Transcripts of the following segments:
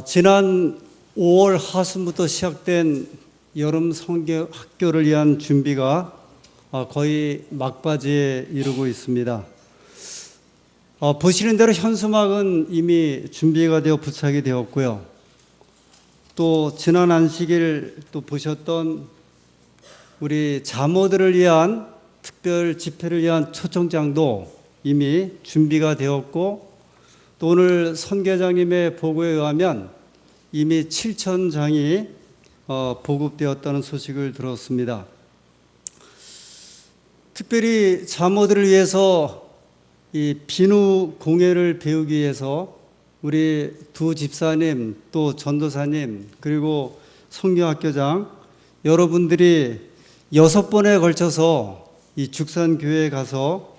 지난 5월 하순부터 시작된 여름 성경 학교를 위한 준비가 거의 막바지에 이르고 있습니다. 보시는 대로 현수막은 이미 준비가 되어 부착이 되었고요. 또 지난 안식일 또 보셨던 우리 자모들을 위한 특별 집회를 위한 초청장도 이미 준비가 되었고, 또 오늘 선교장님의 보고에 의하면 이미 7,000장이 보급되었다는 소식을 들었습니다. 특별히 자모들을 위해서 이 비누 공예를 배우기 위해서 우리 두 집사님 또 전도사님 그리고 성경학교장 여러분들이 6번에 걸쳐서 이 죽산교회에 가서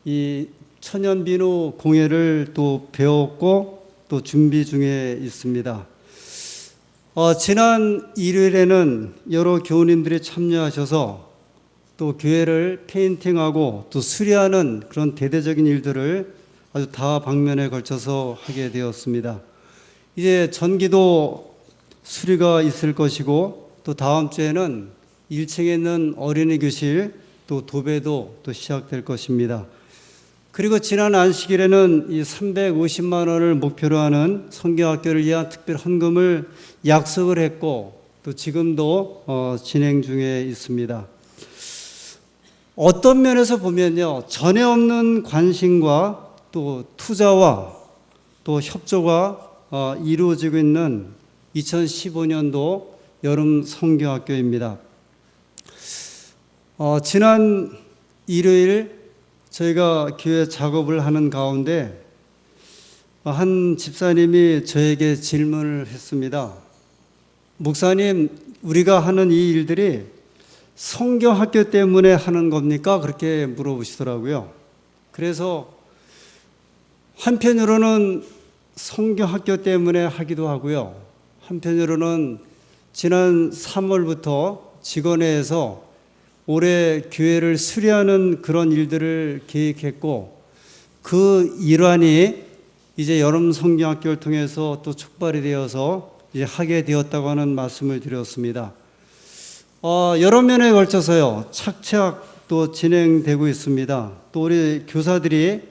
이 천연비누 공예를 또 배웠고 또 준비 중에 있습니다. 지난 일요일에는 여러 교우님들이 참여하셔서 또 교회를 페인팅하고 또 수리하는 그런 대대적인 일들을 아주 다방면에 걸쳐서 하게 되었습니다. 이제 전기도 수리가 있을 것이고, 또 다음 주에는 1층에 있는 어린이 교실 또 도배도 또 시작될 것입니다. 그리고 지난 안식일에는 이 350만 원을 목표로 하는 성경학교를 위한 특별 헌금을 약속을 했고, 또 지금도 진행 중에 있습니다. 어떤 면에서 보면요, 전에 없는 관심과 또 투자와 또 협조가 이루어지고 있는 2015년도 여름 성경학교입니다. 지난 일요일 저희가 교회 작업을 하는 가운데 한 집사님이 저에게 질문을 했습니다. 목사님, 우리가 하는 이 일들이 성경학교 때문에 하는 겁니까? 그렇게 물어보시더라고요. 그래서 한편으로는 성경학교 때문에 하기도 하고요. 한편으로는 지난 3월부터 직원회에서 올해 교회를 수리하는 그런 일들을 계획했고, 그 일환이 이제 여름 성경학교를 통해서 또 촉발이 되어서 이제 하게 되었다고 하는 말씀을 드렸습니다. 여러 면에 걸쳐서요, 착착 또 진행되고 있습니다. 또 우리 교사들이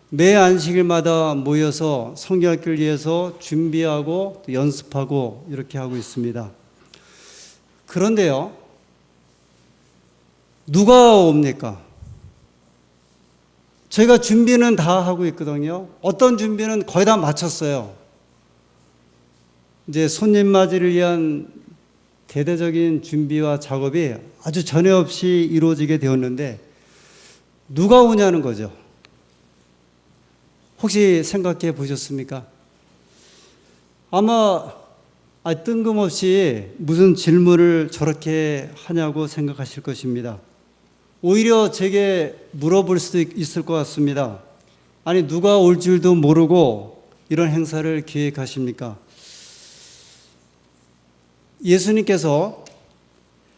매 안식일마다 모여서 성경학교를 위해서 준비하고 또 연습하고 이렇게 하고 있습니다. 그런데요, 누가 옵니까? 저희가 준비는 다 하고 있거든요. 어떤 준비는 거의 다 마쳤어요. 이제 손님 맞이를 위한 대대적인 준비와 작업이 아주 전에 없이 이루어지게 되었는데, 누가 오냐는 거죠. 혹시 생각해 보셨습니까? 아마 뜬금없이 무슨 질문을 저렇게 하냐고 생각하실 것입니다. 오히려 제게 물어볼 수도 있을 것 같습니다. 아니, 누가 올 줄도 모르고 이런 행사를 기획하십니까? 예수님께서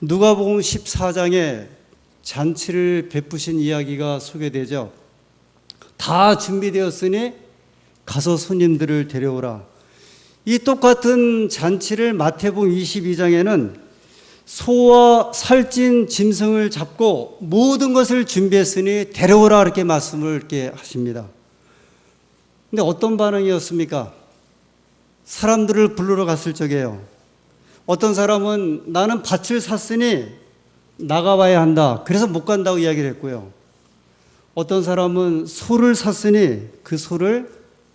누가복음 14장에 잔치를 베푸신 이야기가 소개되죠. 다 준비되었으니 가서 손님들을 데려오라. 이 똑같은 잔치를 마태복음 22장에는 소와 살찐 짐승을 잡고 모든 것을 준비했으니 데려오라, 이렇게 말씀을 이렇게 하십니다. 근데 어떤 반응이었습니까? 사람들을 부르러 갔을 적에요. 어떤 사람은 나는 밭을 샀으니 나가봐야 한다, 그래서 못 간다고 이야기를 했고요. 어떤 사람은 소를 샀으니 그 소를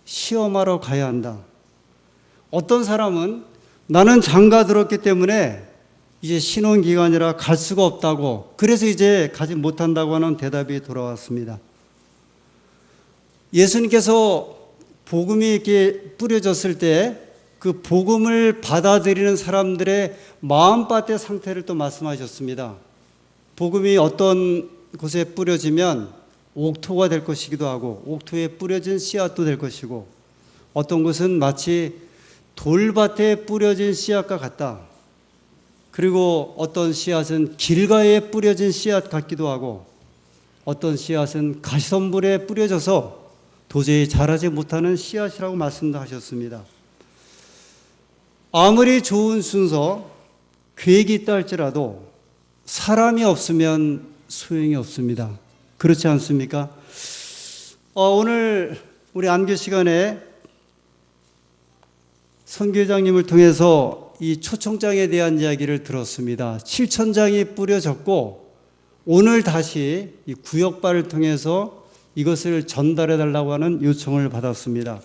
시험하러 가야 한다. 어떤 사람은 나는 장가 들었기 때문에 이제 신혼기간이라 갈 수가 없다고, 그래서 이제 가지 못한다고 하는 대답이 돌아왔습니다. 예수님께서 복음이 이렇게 뿌려졌을 때 그 복음을 받아들이는 사람들의 마음밭의 상태를 또 말씀하셨습니다. 복음이 어떤 곳에 뿌려지면 옥토가 될 것이기도 하고, 옥토에 뿌려진 씨앗도 될 것이고, 어떤 곳은 마치 돌밭에 뿌려진 씨앗과 같다. 그리고 어떤 씨앗은 길가에 뿌려진 씨앗 같기도 하고, 어떤 씨앗은 가시덤불에 뿌려져서 도저히 자라지 못하는 씨앗이라고 말씀도 하셨습니다. 아무리 좋은 순서, 계획이 있다 할지라도 사람이 없으면 소용이 없습니다. 그렇지 않습니까? 오늘 우리 안교 시간에 선교장님을 통해서 이 초청장에 대한 이야기를 들었습니다. 7,000장이 뿌려졌고 오늘 다시 이 구역발을 통해서 이것을 전달해 달라고 하는 요청을 받았습니다.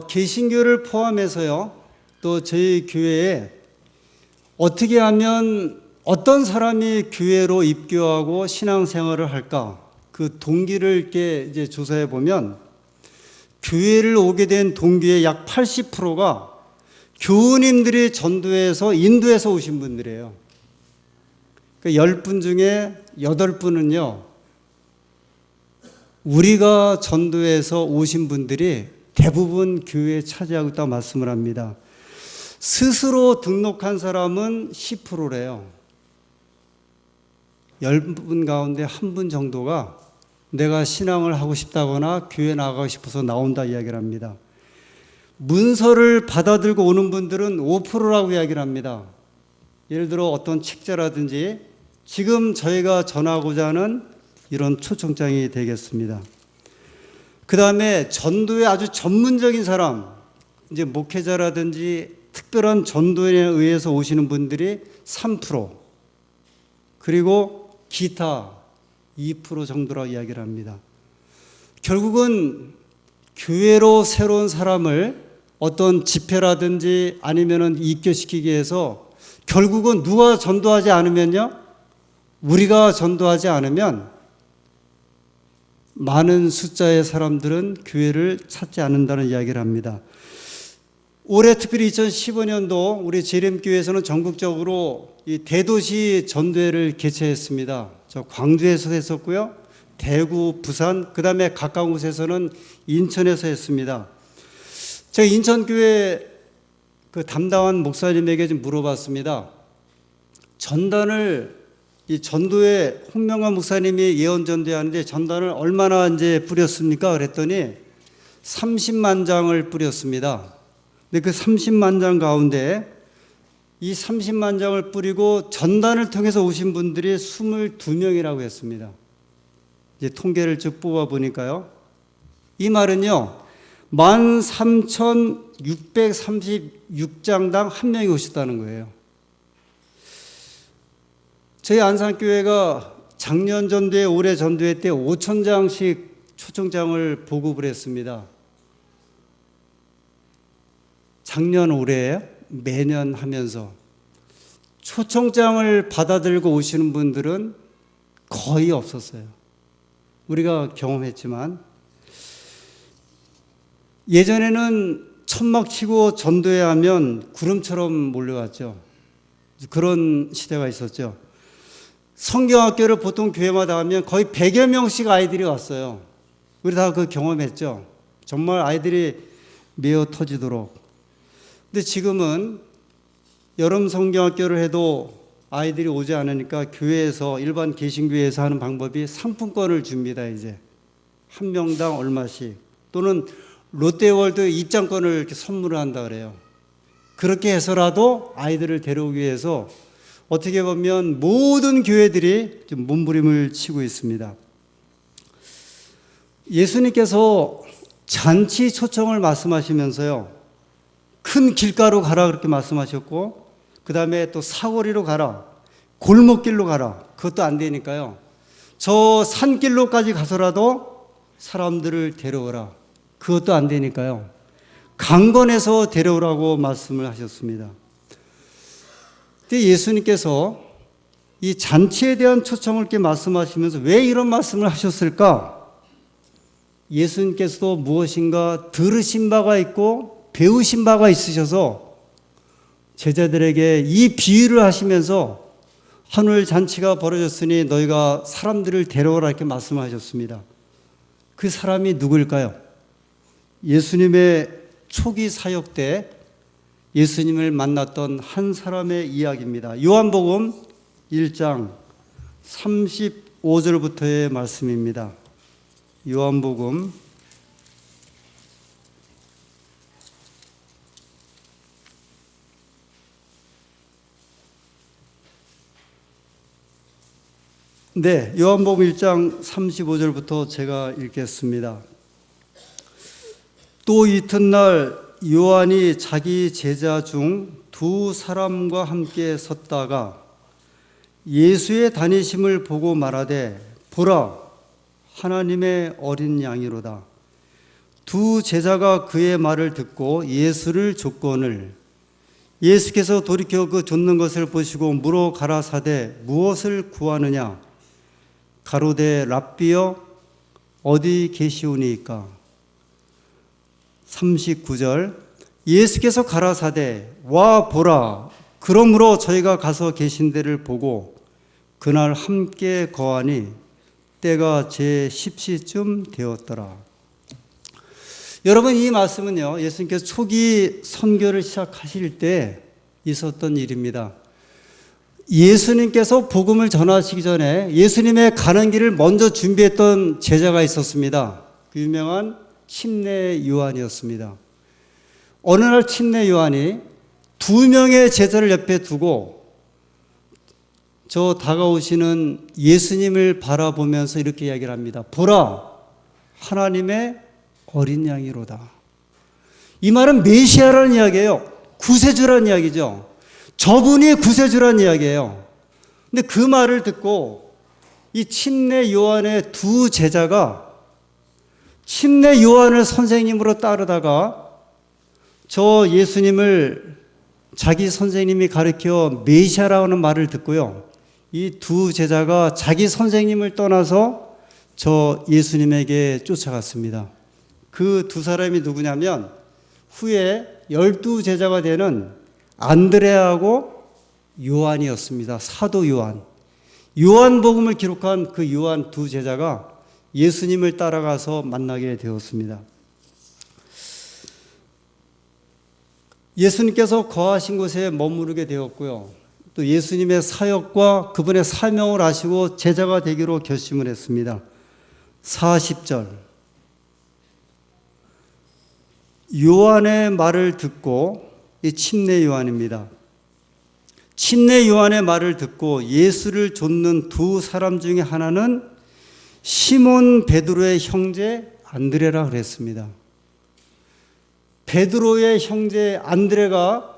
개신교를 포함해서요, 또 저희 교회에 어떻게 하면 어떤 사람이 교회로 입교하고 신앙생활을 할까? 그 동기를 이렇게 이제 조사해 보면 교회를 오게 된 동기의 약 80%가 교우님들이 전도해서 인도해서 오신 분들이에요. 그러니까 10분 중에 8분은요, 우리가 전도해서 오신 분들이 대부분 교회에 차지하고 있다고 말씀을 합니다. 스스로 등록한 사람은 10%래요. 10분 가운데 1분 정도가 내가 신앙을 하고 싶다거나 교회 나가고 싶어서 나온다 이야기를 합니다. 문서를 받아들고 오는 분들은 5%라고 이야기를 합니다. 예를 들어 어떤 책자라든지 지금 저희가 전하고자 하는 이런 초청장이 되겠습니다. 그 다음에 전도에 아주 전문적인 사람, 이제 목회자라든지 특별한 전도에 의해서 오시는 분들이 3%, 그리고 기타 2% 정도라고 이야기를 합니다. 결국은 교회로 새로운 사람을 어떤 집회라든지 아니면은 입교시키기 위해서 결국은 누가 전도하지 않으면요, 우리가 전도하지 않으면 많은 숫자의 사람들은 교회를 찾지 않는다는 이야기를 합니다. 올해 특별히 2015년도 우리 재림교회에서는 전국적으로 이 대도시 전도회를 개최했습니다. 저 광주에서 했었고요, 대구, 부산, 그 다음에 가까운 곳에서는 인천에서 했습니다. 제가 인천교회 그 담당한 목사님에게 좀 물어봤습니다. 전단을 이 전도회 홍명환 목사님이 예언 전도하는데 전단을 얼마나 이제 뿌렸습니까? 그랬더니 30만 장을 뿌렸습니다. 근데 그 30만 장 가운데 이 30만 장을 뿌리고 전단을 통해서 오신 분들이 22명이라고 했습니다. 이제 통계를 쭉 뽑아 보니까요, 이 말은요, 13,636장당 한 명이 오셨다는 거예요. 저희 안산교회가 작년 전도회, 올해 전도회 때 5,000장씩 초청장을 보급을 했습니다. 작년, 올해 매년 하면서 초청장을 받아들고 오시는 분들은 거의 없었어요. 우리가 경험했지만 예전에는 천막 치고 전도회 하면 구름처럼 몰려왔죠. 그런 시대가 있었죠. 성경학교를 보통 교회마다 하면 거의 100여 명씩 아이들이 왔어요. 우리 다 그 경험했죠. 정말 아이들이 메어 터지도록. 근데 지금은 여름 성경학교를 해도 아이들이 오지 않으니까 교회에서, 일반 개신교회에서 하는 방법이 상품권을 줍니다. 이제 한 명당 얼마씩, 또는 롯데월드 입장권을 이렇게 선물을 한다 그래요. 그렇게 해서라도 아이들을 데려오기 위해서 어떻게 보면 모든 교회들이 좀 몸부림을 치고 있습니다. 예수님께서 잔치 초청을 말씀하시면서요, 큰 길가로 가라 그렇게 말씀하셨고, 그 다음에 또 사거리로 가라, 골목길로 가라, 그것도 안 되니까요, 저 산길로까지 가서라도 사람들을 데려오라, 그것도 안 되니까요, 강건해서 데려오라고 말씀을 하셨습니다. 근데 예수님께서 이 잔치에 대한 초청을 이렇게 말씀하시면서 왜 이런 말씀을 하셨을까? 예수님께서도 무엇인가 들으신 바가 있고 배우신 바가 있으셔서 제자들에게 이 비유를 하시면서 하늘 잔치가 벌어졌으니 너희가 사람들을 데려오라 이렇게 말씀하셨습니다. 그 사람이 누구일까요? 예수님의 초기 사역 때 예수님을 만났던 한 사람의 이야기입니다. 요한복음 1장 35절부터의 말씀입니다. 요한복음 네, 요한복음 1장 35절부터 제가 읽겠습니다. 또 이튿날 요한이 자기 제자 중 두 사람과 함께 섰다가 예수의 다니심을 보고 말하되 보라 하나님의 어린 양이로다. 두 제자가 그의 말을 듣고 예수를 족건을 예수께서 돌이켜 그 좇는 것을 보시고 물어 가라사대 무엇을 구하느냐 가로되 랍비여 어디 계시오니이까. 39절 예수께서 가라사대 와 보라 그러므로 저희가 가서 계신 데를 보고 그날 함께 거하니 때가 제 10시쯤 되었더라. 여러분 이 말씀은요 예수님께서 초기 선교를 시작하실 때 있었던 일입니다. 예수님께서 복음을 전하시기 전에 예수님의 가는 길을 먼저 준비했던 제자가 있었습니다. 그 유명한 침례 요한이었습니다. 어느 날 침례 요한이 두 명의 제자를 옆에 두고 저 다가오시는 예수님을 바라보면서 이렇게 이야기를 합니다. 보라 하나님의 어린 양이로다. 이 말은 메시아라는 이야기예요. 구세주라는 이야기죠. 저분이 구세주라는 이야기예요. 근데 그 말을 듣고 이 침례 요한의 두 제자가 침례 요한을 선생님으로 따르다가 저 예수님을 자기 선생님이 가르쳐 메시아라는 말을 듣고요. 이 두 제자가 자기 선생님을 떠나서 저 예수님에게 쫓아갔습니다. 그 두 사람이 누구냐면 후에 12제자가 되는 안드레아하고 요한이었습니다. 사도 요한. 요한복음을 기록한 그 요한 두 제자가 예수님을 따라가서 만나게 되었습니다. 예수님께서 거하신 곳에 머무르게 되었고요. 또 예수님의 사역과 그분의 사명을 아시고 제자가 되기로 결심을 했습니다. 40절 요한의 말을 듣고 이 침례 요한입니다. 침례 요한의 말을 듣고 예수를 좇는 두 사람 중에 하나는 시몬 베드로의 형제 안드레라 그랬습니다. 베드로의 형제 안드레가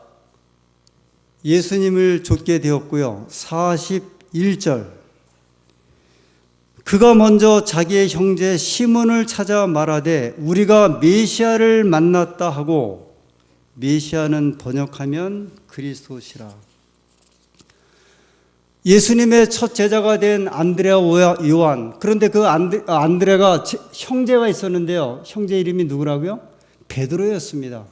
예수님을 좇게 되었고요. 41절 그가 먼저 자기의 형제 시몬을 찾아 말하되 우리가 메시아를 만났다 하고 메시아는 번역하면 그리스도시라. 예수님의 첫 제자가 된 안드레와 요한. 그런데 그 안드레가 형제가 있었는데요. 형제 이름이 누구라고요? 베드로였습니다.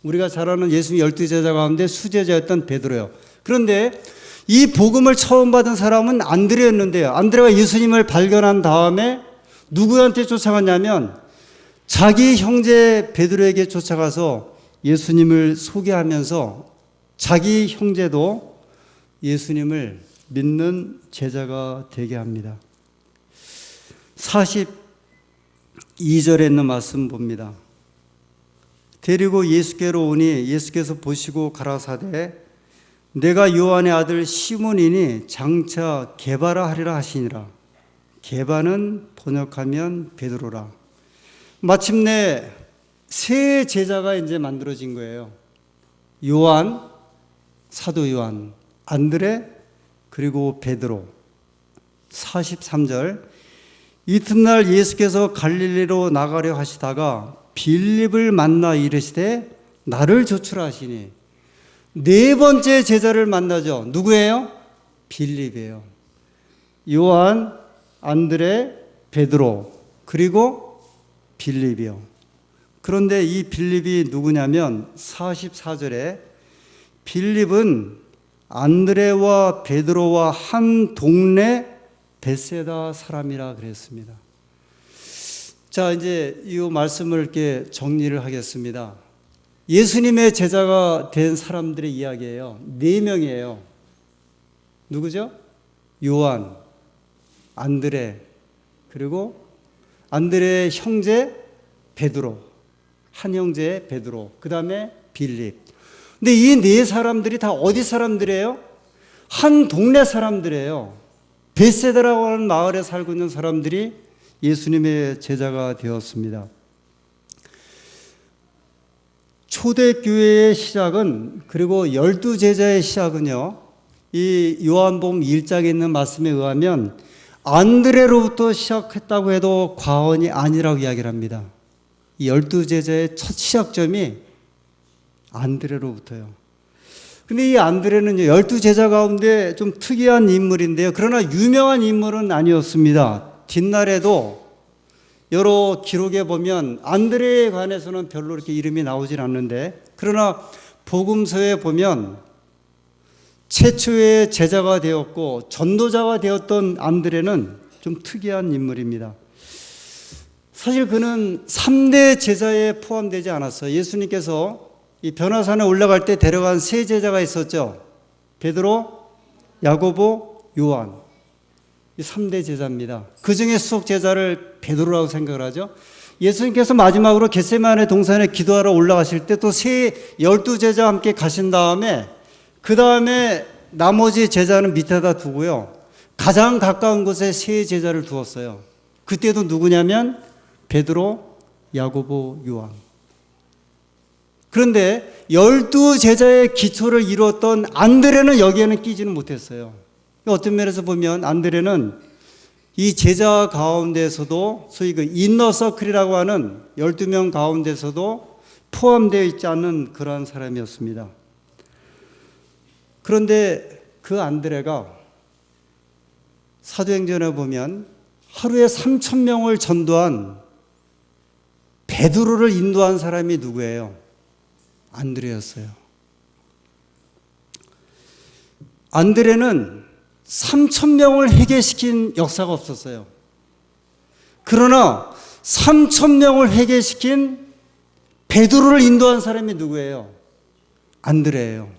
우리가 잘 아는 예수님 12제자 가운데 수제자였던 베드로요. 그런데 이 복음을 처음 받은 사람은 안드레였는데요. 안드레가 예수님을 발견한 다음에 누구한테 쫓아갔냐면 자기 형제 베드로에게 쫓아가서 예수님을 소개하면서 자기 형제도 예수님을 믿는 제자가 되게 합니다. 42절에 있는 말씀 봅니다. 데리고 예수께로 오니 예수께서 보시고 가라사대 내가 요한의 아들 시몬이니 장차 게바라 하리라 하시니라. 게바는 번역하면 베드로라. 마침내 세 제자가 이제 만들어진 거예요. 요한, 사도 요한, 안드레, 그리고 베드로. 43절 이튿날 예수께서 갈릴리로 나가려 하시다가 빌립을 만나 이르시되 나를 조출하시니 네 번째 제자를 만나죠. 누구예요? 빌립이에요. 요한, 안드레, 베드로 그리고 빌립이요. 그런데 이 빌립이 누구냐면 44절에 빌립은 안드레와 베드로와 한 동네 벳세다 사람이라 그랬습니다. 자, 이제 이 말씀을 이렇게 정리를 하겠습니다. 예수님의 제자가 된 사람들의 이야기예요. 4명이에요. 누구죠? 요한, 안드레, 그리고 안드레의 형제 베드로, 한 형제 베드로, 그 다음에 빌립. 근데 이 네 사람들이 다 어디 사람들이에요? 한 동네 사람들이에요. 베세다라고 하는 마을에 살고 있는 사람들이 예수님의 제자가 되었습니다. 초대교회의 시작은, 그리고 12제자의 시작은요, 이 요한복음 1장에 있는 말씀에 의하면 안드레로부터 시작했다고 해도 과언이 아니라고 이야기를 합니다. 이 12제자의 첫 시작점이 안드레로부터요. 근데 이 안드레는요, 12제자 가운데 좀 특이한 인물인데요. 그러나 유명한 인물은 아니었습니다. 뒷날에도 여러 기록에 보면 안드레에 관해서는 별로 이렇게 이름이 나오질 않는데, 그러나 복음서에 보면 최초의 제자가 되었고 전도자가 되었던 안드레는 좀 특이한 인물입니다. 사실 그는 3대 제자에 포함되지 않았어요. 예수님께서 이 변화산에 올라갈 때 데려간 세 제자가 있었죠. 베드로, 야고보, 요한. 이 3대 제자입니다. 그 중에 수석 제자를 베드로라고 생각을 하죠. 예수님께서 마지막으로 겟세마네 동산에 기도하러 올라가실 때 또 12제자와 함께 가신 다음에, 그 다음에 나머지 제자는 밑에다 두고요, 가장 가까운 곳에 세 제자를 두었어요. 그때도 누구냐면 베드로, 야고보, 요한. 그런데 12제자의 기초를 이루었던 안드레는 여기에는 끼지는 못했어요. 어떤 면에서 보면 안드레는 이 제자 가운데서도 소위 그 인너서클이라고 하는 12명 가운데서도 포함되어 있지 않는 그러한 사람이었습니다. 그런데 그 안드레가 사도행전에 보면 하루에 3,000명을 전도한 베드로를 인도한 사람이 누구예요? 안드레였어요. 안드레는 3,000명을 회개시킨 역사가 없었어요. 그러나 3,000명을 회개시킨 베드로를 인도한 사람이 누구예요? 안드레예요.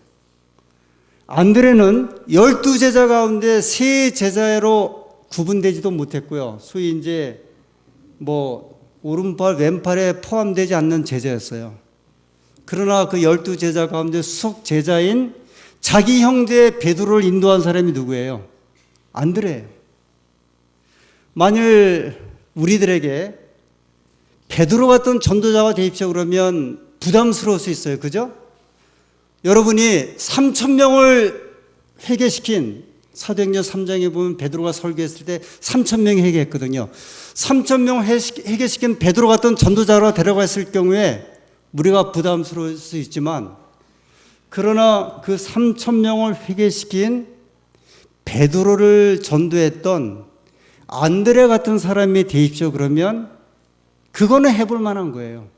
안드레는 12제자 가운데 세 제자로 구분되지도 못했고요. 소위 이제 오른팔 왼팔에 포함되지 않는 제자였어요. 그러나 그 12제자 가운데 수석 제자인 자기 형제 베드로를 인도한 사람이 누구예요? 안드레예요. 만일 우리들에게 베드로 같은 전도자가 되십시오 그러면 부담스러울 수 있어요. 그죠? 여러분이 3,000명을 회개시킨, 사도행전 3장에 보면 베드로가 설교했을 때 3,000명이 회개했거든요. 3,000명 회개시킨 베드로 같은 전도자로 데려갔을 경우에 우리가 부담스러울 수 있지만, 그러나 그 3,000명을 회개시킨 베드로를 전도했던 안드레 같은 사람이 되십시오 그러면 그거는 해볼 만한 거예요.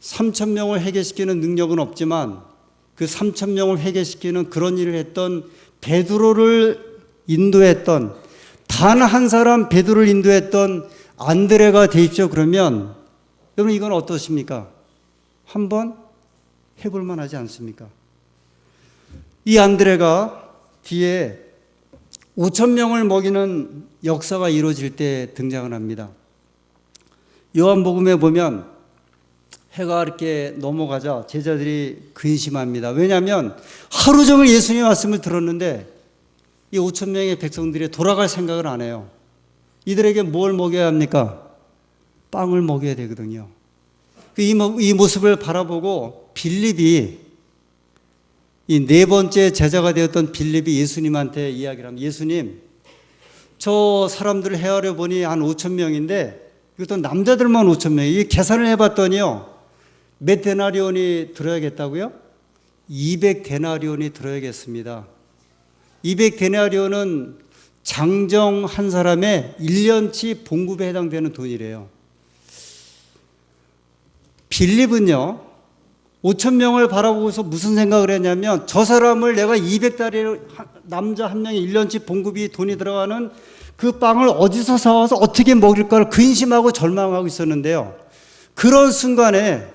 3,000명을 회개시키는 능력은 없지만 그 3,000명을 회개시키는 그런 일을 했던 베드로를 인도했던, 단 한 사람 베드로를 인도했던 안드레가 되십시오 그러면 여러분 이건 어떠십니까? 한번 해볼 만하지 않습니까? 이 안드레가 뒤에 5,000명을 먹이는 역사가 이루어질 때 등장을 합니다. 요한복음에 보면 해가 이렇게 넘어가자 제자들이 근심합니다. 왜냐하면 하루 종일 예수님의 말씀을 들었는데 이 5,000명의 백성들이 돌아갈 생각을 안 해요. 이들에게 뭘 먹여야 합니까? 빵을 먹여야 되거든요. 이 모습을 바라보고 빌립이, 이 네 번째 제자가 되었던 빌립이 예수님한테 이야기를 합니다. 예수님, 저 사람들을 헤아려 보니 한 5,000명인데 이것도 남자들만 5,000명. 이 계산을 해봤더니요, 몇 데나리온이 들어야겠다고요? 200데나리온이 들어야겠습니다. 200데나리온은 장정 한 사람의 1년치 봉급에 해당되는 돈이래요. 빌립은요, 5,000명을 바라보고서 무슨 생각을 했냐면, 저 사람을 내가 200달러, 남자 한 명의 1년치 봉급이 돈이 들어가는 그 빵을 어디서 사와서 어떻게 먹일까를 근심하고 절망하고 있었는데요. 그런 순간에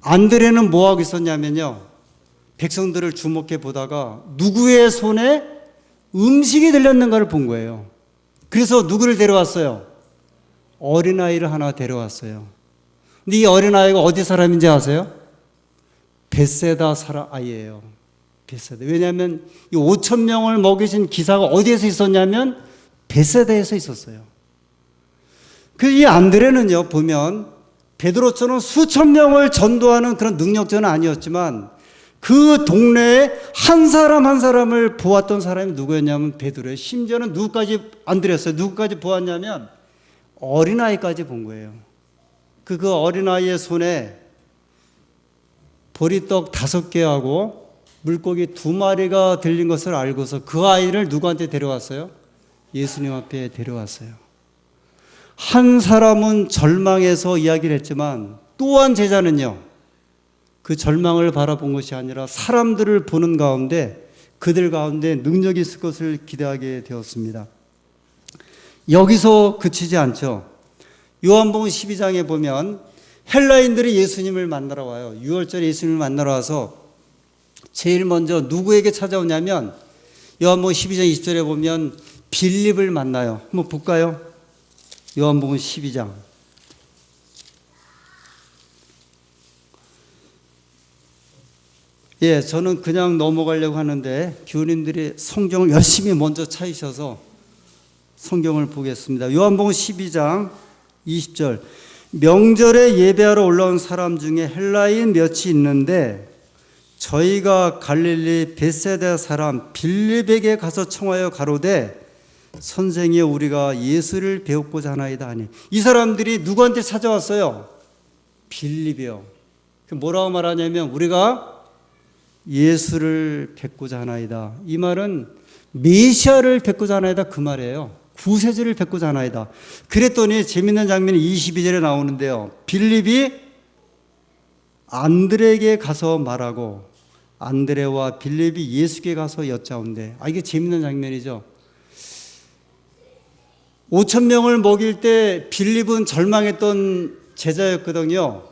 안드레는 뭐하고 있었냐면요, 백성들을 주목해 보다가 누구의 손에 음식이 들렸는가를 본 거예요. 그래서 누구를 데려왔어요? 어린아이를 하나 데려왔어요. 근데 이 어린아이가 어디 사람인지 아세요? 벳세다 사람 아이예요. 베세다. 왜냐하면 이 5천 명을 먹이신 기사가 어디에서 있었냐면 베세다에서 있었어요. 그 이 안드레는요, 보면 베드로처럼 수천 명을 전도하는 그런 능력자는 아니었지만 그 동네에 한 사람 한 사람을 보았던 사람이 누구였냐면 베드로예요. 심지어는 누구까지 안드레였어요. 누구까지 보았냐면 어린아이까지 본 거예요. 그 어린아이의 손에 보리떡 5개하고 물고기 2마리가 들린 것을 알고서 그 아이를 누구한테 데려왔어요? 예수님 앞에 데려왔어요. 한 사람은 절망해서 이야기를 했지만 또한 제자는요, 그 절망을 바라본 것이 아니라 사람들을 보는 가운데 그들 가운데 능력이 있을 것을 기대하게 되었습니다. 여기서 그치지 않죠. 요한복음 12장에 보면 헬라인들이 예수님을 만나러 와요. 6월절에 예수님을 만나러 와서 제일 먼저 누구에게 찾아오냐면 요한복음 12장 20절에 보면 빌립을 만나요. 한번 볼까요? 요한복음 12장. 예, 저는 그냥 넘어가려고 하는데 교우님들이 성경을 열심히 먼저 찾으셔서 성경을 보겠습니다. 요한복음 12장 20절. 명절에 예배하러 올라온 사람 중에 헬라인 몇이 있는데 저희가 갈릴리 벳세다 사람 빌립에게 가서 청하여 가로되 선생이여 우리가 예수를 배우고자 하나이다 하니. 이 사람들이 누구한테 찾아왔어요? 빌립이요. 뭐라고 말하냐면 우리가 예수를 뵙고자 하나이다. 이 말은 메시아를 뵙고자 하나이다 그 말이에요. 구세주를 뵙고자 하나이다. 그랬더니 재밌는 장면이 22절에 나오는데요. 빌립이 안드레에게 가서 말하고 안드레와 빌립이 예수께 가서 여짜온대. 이게 재밌는 장면이죠. 5천 명을 먹일 때 빌립은 절망했던 제자였거든요.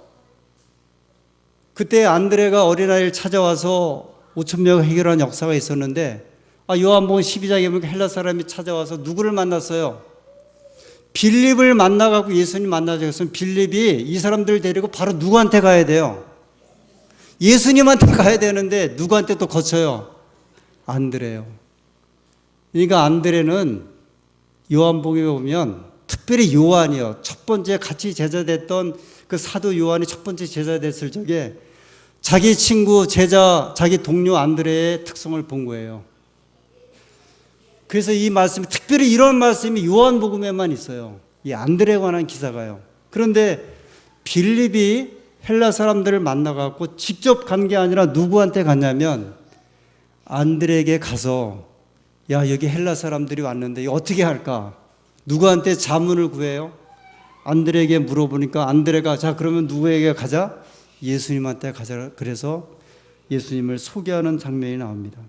그때 안드레가 어린아이를 찾아와서 5천 명을 해결한 역사가 있었는데 요한복음 12장에 보면 헬라 사람이 찾아와서 누구를 만났어요? 빌립을 만나갖고 예수님 만나자고 했으면 빌립이 이 사람들을 데리고 바로 누구한테 가야 돼요? 예수님한테 가야 되는데 누구한테 또 거쳐요? 안드레요. 그러니까 안드레는 요한복음에 보면 특별히 요한이요. 첫 번째 같이 제자됐던 그 사도 요한이 첫 번째 제자 됐을 적에 자기 친구, 제자, 자기 동료 안드레의 특성을 본 거예요. 그래서 이 말씀이, 특별히 이런 말씀이 요한복음에만 있어요. 이 안드레에 관한 기사가요. 그런데 빌립이 헬라 사람들을 만나갖고 직접 간 게 아니라 누구한테 갔냐면 안드레에게 가서 야, 여기 헬라 사람들이 왔는데 어떻게 할까? 누구한테 자문을 구해요? 안드레에게 물어보니까 안드레가 자, 그러면 누구에게 가자? 예수님한테 가자. 그래서 예수님을 소개하는 장면이 나옵니다.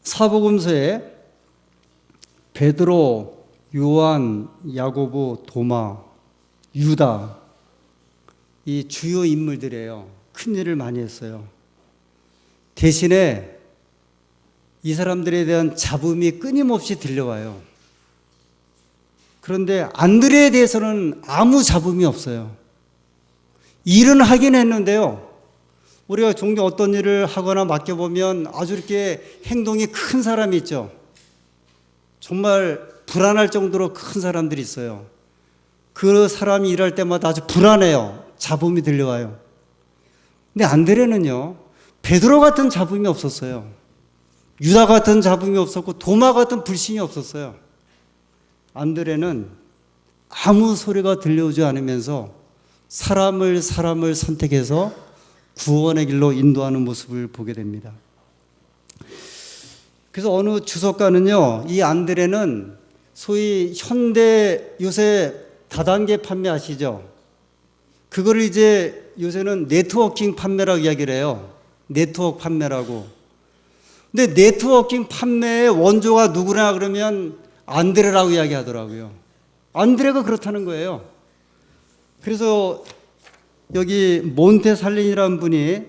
사복음서에 베드로, 요한, 야고보, 도마, 유다 이 주요 인물들이에요. 큰 일을 많이 했어요. 대신에 이 사람들에 대한 잡음이 끊임없이 들려와요. 그런데 안드레에 대해서는 아무 잡음이 없어요. 일은 하긴 했는데요. 우리가 종종 어떤 일을 하거나 맡겨보면 아주 이렇게 행동이 큰 사람이 있죠. 정말 불안할 정도로 큰 사람들이 있어요. 그 사람이 일할 때마다 아주 불안해요. 잡음이 들려와요. 근데 안드레는요, 베드로 같은 잡음이 없었어요. 유다 같은 잡음이 없었고 도마 같은 불신이 없었어요. 안드레는 아무 소리가 들려오지 않으면서 사람을 선택해서 구원의 길로 인도하는 모습을 보게 됩니다. 그래서 어느 주석가는요, 이 안드레는 소위 현대 요새 다단계 판매 아시죠? 그거를 이제 요새는 네트워킹 판매라고 이야기를 해요. 네트워크 판매라고. 근데 네트워킹 판매의 원조가 누구냐 그러면 안드레라고 이야기하더라고요. 안드레가 그렇다는 거예요. 그래서 여기 몬테살린이라는 분이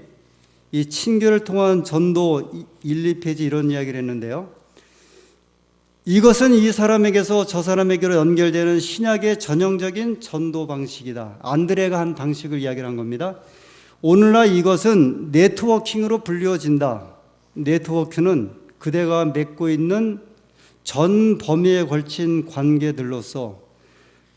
이 친교를 통한 전도 1, 2페이지 이런 이야기를 했는데요. 이것은 이 사람에게서 저 사람에게로 연결되는 신약의 전형적인 전도 방식이다. 안드레가 한 방식을 이야기를 한 겁니다. 오늘날 이것은 네트워킹으로 불리워진다. 네트워크는 그대가 맺고 있는 전 범위에 걸친 관계들로서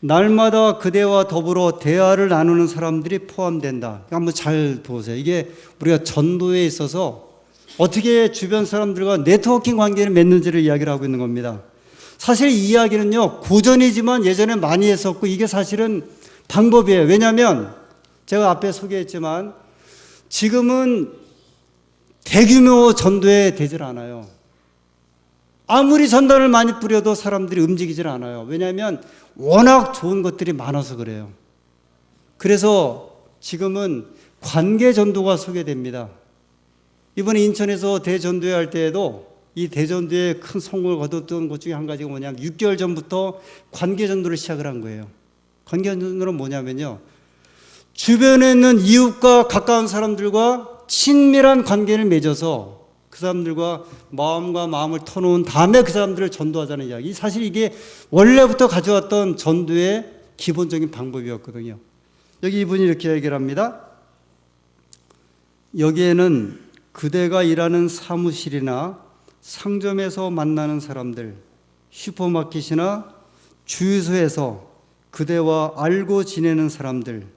날마다 그대와 더불어 대화를 나누는 사람들이 포함된다. 한번 잘 보세요. 이게 우리가 전도에 있어서 어떻게 주변 사람들과 네트워킹 관계를 맺는지를 이야기를 하고 있는 겁니다. 사실 이 이야기는요, 고전이지만 예전에 많이 했었고 이게 사실은 방법이에요. 왜냐하면 제가 앞에 소개했지만 지금은 대규모 전도에 되질 않아요. 아무리 전단을 많이 뿌려도 사람들이 움직이질 않아요. 왜냐하면 워낙 좋은 것들이 많아서 그래요. 그래서 지금은 관계 전도가 소개됩니다. 이번에 인천에서 대전도회 할 때에도 이 대전도에 큰 성공을 거뒀던 것 중에 한 가지가 뭐냐면 6개월 전부터 관계 전도를 시작을 한 거예요. 관계 전도는 뭐냐면요, 주변에 있는 이웃과 가까운 사람들과 친밀한 관계를 맺어서 그 사람들과 마음과 마음을 터놓은 다음에 그 사람들을 전도하자는 이야기. 사실 이게 원래부터 가져왔던 전도의 기본적인 방법이었거든요. 여기 이분이 이렇게 얘기를 합니다. 여기에는 그대가 일하는 사무실이나 상점에서 만나는 사람들, 슈퍼마켓이나 주유소에서 그대와 알고 지내는 사람들,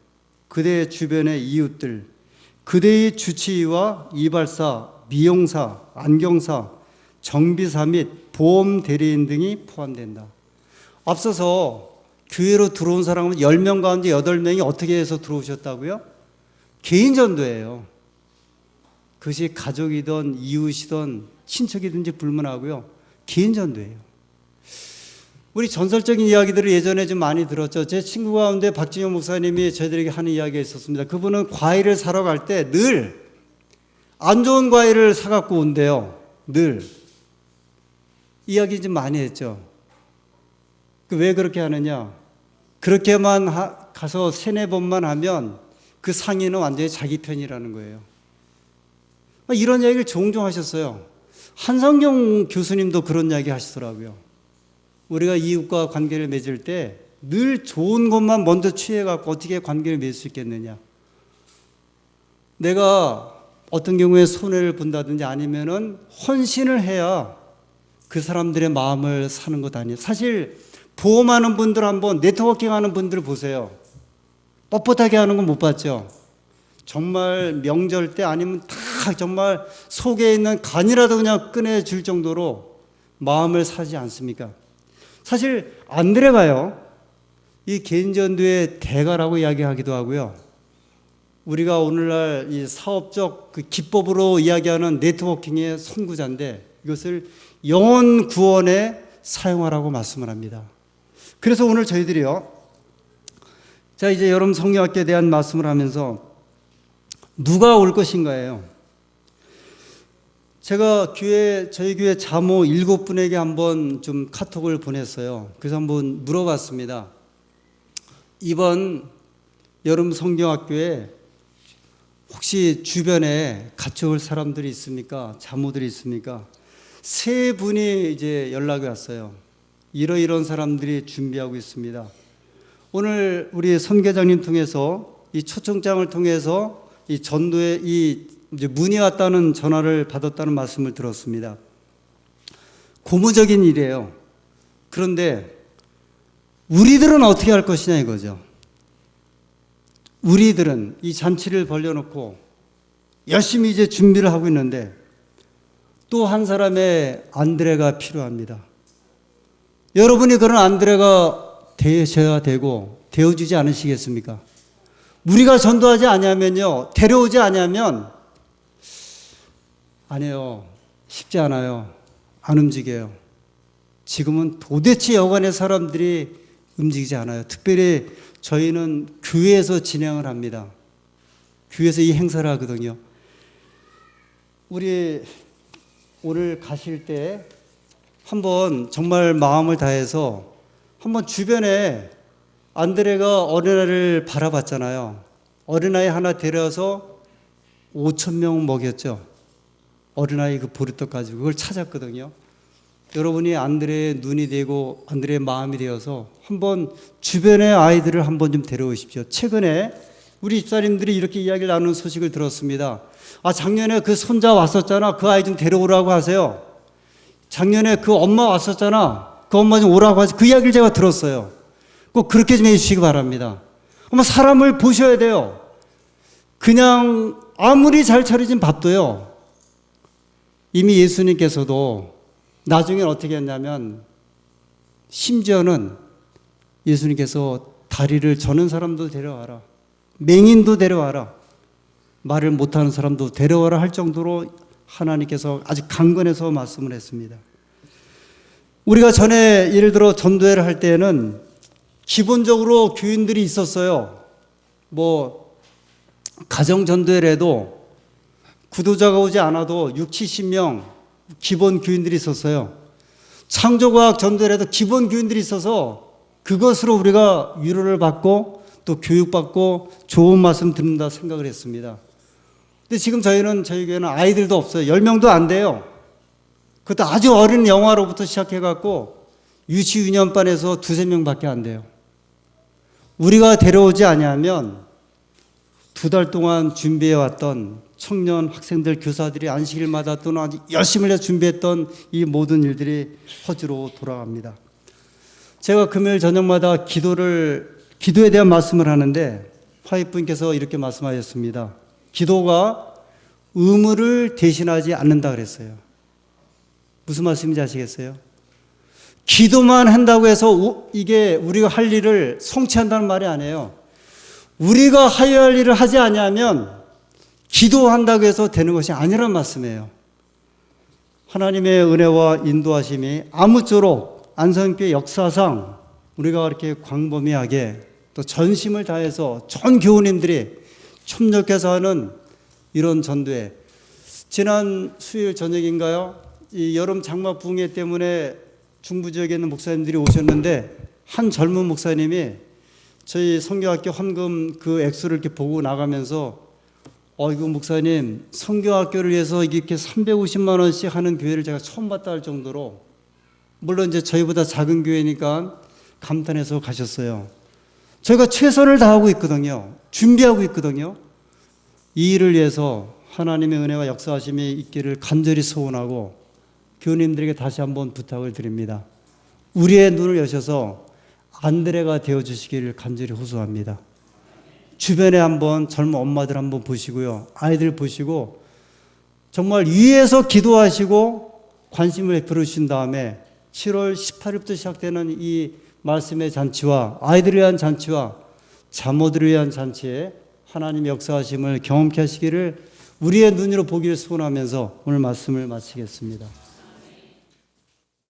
그대의 주변의 이웃들, 그대의 주치의와 이발사, 미용사, 안경사, 정비사 및 보험 대리인 등이 포함된다. 앞서서 교회로 들어온 사람은 10명 가운데 8명이 어떻게 해서 들어오셨다고요? 개인 전도예요. 그것이 가족이든 이웃이든 친척이든지 불문하고요. 개인 전도예요. 우리 전설적인 이야기들을 예전에 좀 많이 들었죠. 제 친구 가운데 박진영 목사님이 저희들에게 하는 이야기가 있었습니다. 그분은 과일을 사러 갈 때 늘 안 좋은 과일을 사갖고 온대요. 늘. 이야기 좀 많이 했죠. 왜 그렇게 하느냐. 그렇게만 가서 3-4번만 하면 그 상인은 완전히 자기 편이라는 거예요. 이런 이야기를 종종 하셨어요. 한성경 교수님도 그런 이야기 하시더라고요. 우리가 이웃과 관계를 맺을 때 늘 좋은 것만 먼저 취해갖고 어떻게 관계를 맺을 수 있겠느냐. 내가 어떤 경우에 손해를 본다든지 아니면은 헌신을 해야 그 사람들의 마음을 사는 것 아니에요. 사실 보험하는 분들 한번 네트워킹 하는 분들 보세요. 뻣뻣하게 하는 건 못 봤죠. 정말 명절 때 아니면 다 정말 속에 있는 간이라도 그냥 꺼내줄 정도로 마음을 사지 않습니까? 사실 안드레가요, 이 개인전도의 대가라고 이야기하기도 하고요. 우리가 오늘날 이 사업적 그 기법으로 이야기하는 네트워킹의 선구자인데 이것을 영혼 구원에 사용하라고 말씀을 합니다. 그래서 오늘 저희들이요, 자 이제 여러분 성경학교에 대한 말씀을 하면서 누가 올 것인가예요. 제가 저희 교회 자모 7분에게 한번 좀 카톡을 보냈어요. 그래서 한번 물어봤습니다. 이번 여름 성경학교에 혹시 주변에 같이 올 사람들이 있습니까? 자모들이 있습니까? 3분이 이제 연락이 왔어요. 이런 사람들이 준비하고 있습니다. 오늘 우리 선교장님 통해서 이 초청장을 통해서 이 전도에 이제 문의 왔다는 전화를 받았다는 말씀을 들었습니다. 고무적인 일이에요. 그런데 우리들은 어떻게 할 것이냐 이거죠. 우리들은 이 잔치를 벌려놓고 열심히 이제 준비를 하고 있는데 또 한 사람의 안드레가 필요합니다. 여러분이 그런 안드레가 되셔야 되고 되어주지 않으시겠습니까? 우리가 전도하지 않으면요, 데려오지 않으면 아니에요. 쉽지 않아요. 안 움직여요. 지금은 도대체 여간의 사람들이 움직이지 않아요. 특별히 저희는 교회에서 진행을 합니다. 교회에서 이 행사를 하거든요. 우리 오늘 가실 때 한번 정말 마음을 다해서 한번 주변에 안드레가 어린아이를 바라봤잖아요. 어린아이 하나 데려와서 5,000명 먹였죠. 어린아이 그 보리떡 가지고 그걸 찾았거든요. 여러분이 안드레의 눈이 되고 안드레의 마음이 되어서 한번 주변의 아이들을 한번 좀 데려오십시오. 최근에 우리 집사님들이 이렇게 이야기를 나누는 소식을 들었습니다. 아, 작년에 그 손자 왔었잖아. 그 아이 좀 데려오라고 하세요. 작년에 그 엄마 왔었잖아. 그 엄마 좀 오라고 하세요. 그 이야기를 제가 들었어요. 꼭 그렇게 좀 해주시기 바랍니다. 아마 사람을 보셔야 돼요. 그냥 아무리 잘 차려진 밥도요. 이미 예수님께서도 나중에 어떻게 했냐면 심지어는 예수님께서 다리를 저는 사람도 데려와라. 맹인도 데려와라. 말을 못하는 사람도 데려와라 할 정도로 하나님께서 아주 강건해서 말씀을 했습니다. 우리가 전에 예를 들어 전도회를 할 때에는 기본적으로 교인들이 있었어요. 뭐 가정 전도회를 해도 구도자가 오지 않아도 6, 70명 기본 교인들이 있었어요. 창조과학 전도회를 해도 기본 교인들이 있어서 그것으로 우리가 위로를 받고 또 교육받고 좋은 말씀 듣는다 생각을 했습니다. 근데 지금 저희 교회는 아이들도 없어요. 10명도 안 돼요. 그것도 아주 어린 영화로부터 시작해갖고 유치 유년반에서 2-3명밖에 안 돼요. 우리가 데려오지 아니하면 2달 동안 준비해왔던 청년 학생들 교사들이 안식일마다 또는 아주 열심히 해서 준비했던 이 모든 일들이 허지로 돌아갑니다. 제가 금요일 저녁마다 기도에 대한 말씀을 하는데 화이프님께서 이렇게 말씀하셨습니다. 기도가 의무를 대신하지 않는다 그랬어요. 무슨 말씀인지 아시겠어요? 기도만 한다고 해서 이게 우리가 할 일을 성취한다는 말이 아니에요. 우리가 하여야 할 일을 하지 아니하면 기도한다고 해서 되는 것이 아니란 말씀이에요. 하나님의 은혜와 인도하심이 아무쪼록 안성교회 역사상 우리가 그렇게 광범위하게 또 전심을 다해서 전 교우님들이 협력해서 하는 이런 전도회. 지난 수요일 저녁인가요? 이 여름 장마 붕괴 때문에 중부 지역에 있는 목사님들이 오셨는데 한 젊은 목사님이 저희 성교학교 헌금 그 액수를 이렇게 보고 나가면서 이거 목사님 성교학교를 위해서 이렇게 350만 원씩 하는 교회를 제가 처음 봤다 할 정도로 물론 이제 저희보다 작은 교회니까 감탄해서 가셨어요. 저희가 최선을 다하고 있거든요. 준비하고 있거든요. 이 일을 위해서 하나님의 은혜와 역사하심이 있기를 간절히 소원하고 교우님들에게 다시 한번 부탁을 드립니다. 우리의 눈을 여셔서 안드레가 되어주시기를 간절히 호소합니다. 주변에 한번 젊은 엄마들 한번 보시고요. 아이들 보시고 정말 위에서 기도하시고 관심을 베풀어 주신 다음에 7월 18일부터 시작되는 이 말씀의 잔치와 아이들을 위한 잔치와 자모들을 위한 잔치에 하나님의 역사하심을 경험케 하시기를 우리의 눈으로 보기를 소원하면서 오늘 말씀을 마치겠습니다.